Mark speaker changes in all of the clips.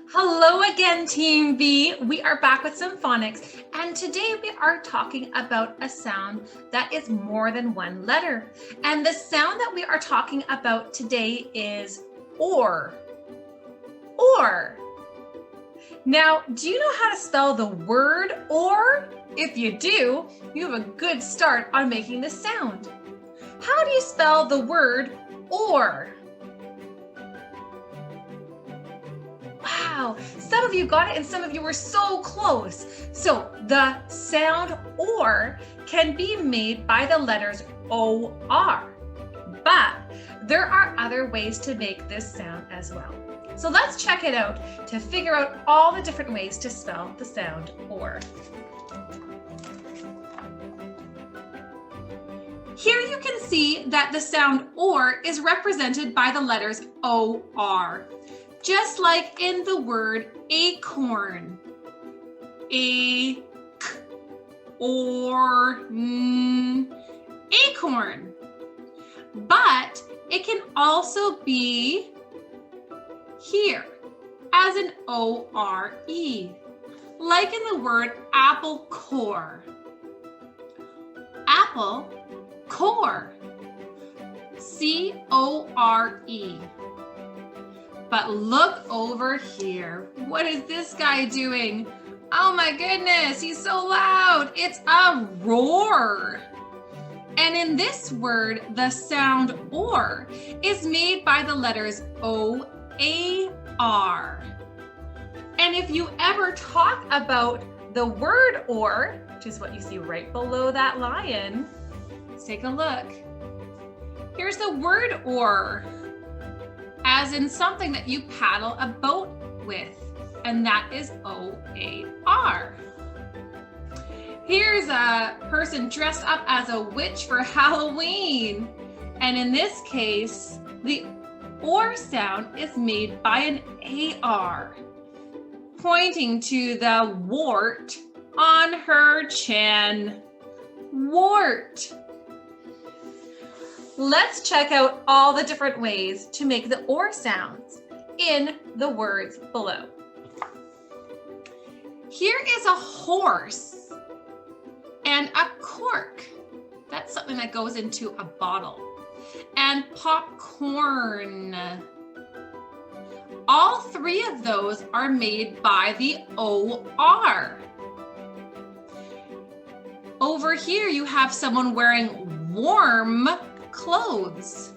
Speaker 1: Hello again, Team V. We are back with some phonics, and today we are talking about a sound that is more than one letter. And the sound that we are talking about today is or. Or. Now, do you know how to spell the word or? If you do, you have a good start on making this sound. How do you spell the word or? Wow, some of you got it and some of you were so close. So the sound or can be made by the letters O-R, but there are other ways to make this sound as well. So let's check it out to figure out all the different ways to spell the sound or. Here you can see that the sound or is represented by the letters O-R. Just like in the word acorn, acorn. But it can also be here as an O-R-E, like in the word apple core. Apple core, C-O-R-E. But look over here. What is this guy doing? Oh my goodness, he's so loud. It's a roar. And in this word, the sound or is made by the letters O-A-R. And if you ever talk about the word or, which is what you see right below that lion, let's take a look. Here's the word or, as in something that you paddle a boat with, and that is O-A-R. Here's a person dressed up as a witch for Halloween, and in this case, the or sound is made by an A-R, pointing to the wart on her chin. Wart. Let's check out all the different ways to make the or sounds in the words below. Here is a horse and a cork. That's something that goes into a bottle. And popcorn. All three of those are made by the O-R. Over here you have someone wearing warm clothes.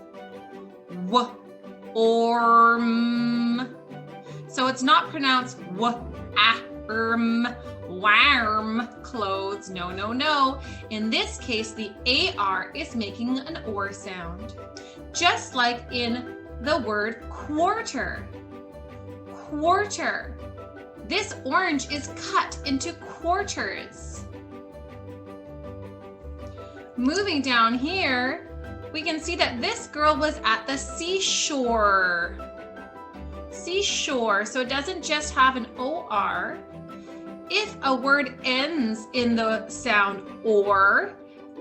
Speaker 1: Warm. So it's not pronounced warm clothes. No, no, no. In this case, the AR is making an or sound, just like in the word quarter. Quarter. This orange is cut into quarters. Moving down here, we can see that this girl was at the seashore. Seashore, so it doesn't just have an O-R. If a word ends in the sound or,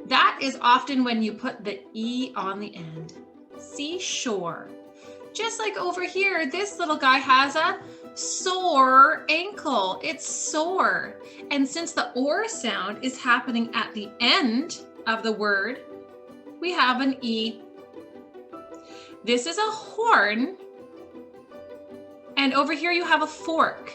Speaker 1: that is often when you put the E on the end. Seashore. Just like over here, this little guy has a sore ankle. It's sore. And since the or sound is happening at the end of the word, we have an E. This is a horn. And over here you have a fork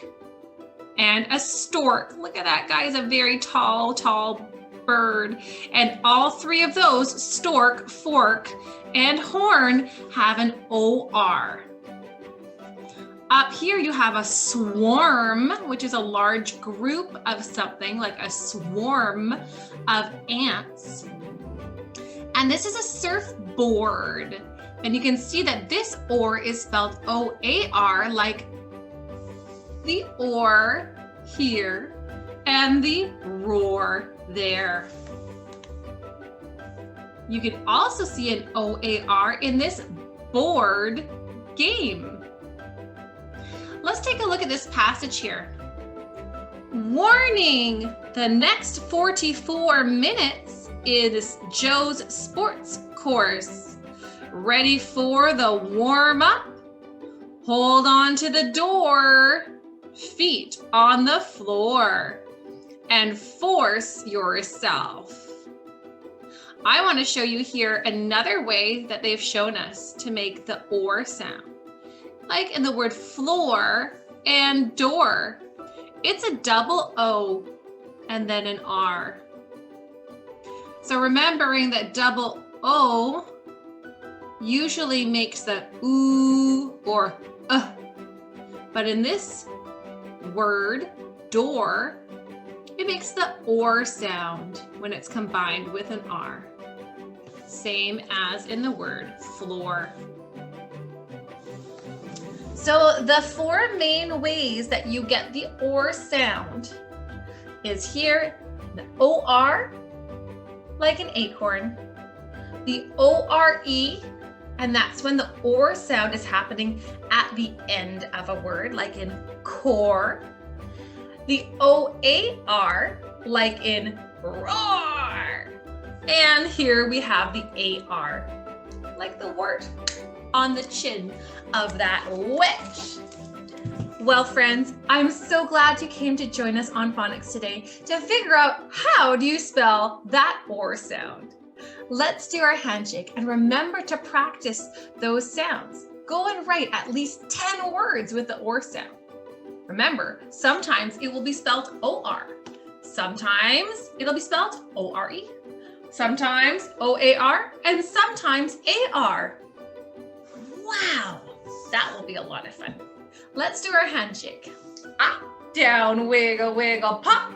Speaker 1: and a stork. Look at that guy, is a very tall, tall bird. And all three of those, stork, fork, and horn, have an O-R. Up here you have a swarm, which is a large group of something, like a swarm of ants. And this is a surfboard. And you can see that this or is spelled O-A-R, like the or here and the roar there. You can also see an O-A-R in this board game. Let's take a look at this passage here. Warning, the next 44 minutes is Joe's sports course. Ready for the warm-up? Hold on to the door. feet on the floor, and force yourself. I want to show you here another way that they've shown us to make the or sound. Like in the word floor and door, it's a double O and then an R. So remembering that double O usually makes the oo or but in this word, door, it makes the or sound when it's combined with an R. Same as in the word floor. So the four main ways that you get the or sound is here, the OR, like an acorn, the ORE, and that's when the or sound is happening at the end of a word, like in core, the OAR, like in roar, and here we have the AR, like the word on the chin of that witch. Well, friends, I'm so glad you came to join us on Phonics today to figure out how do you spell that or sound. Let's do our handshake and remember to practice those sounds. Go and write at least 10 words with the or sound. Remember, sometimes it will be spelled OR. Sometimes it'll be spelled ORE. Sometimes OAR, and sometimes AR. Wow, that will be a lot of fun. Let's do our handshake. Up, down, wiggle, wiggle, pop.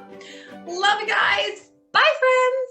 Speaker 1: Love you guys. Bye, friends.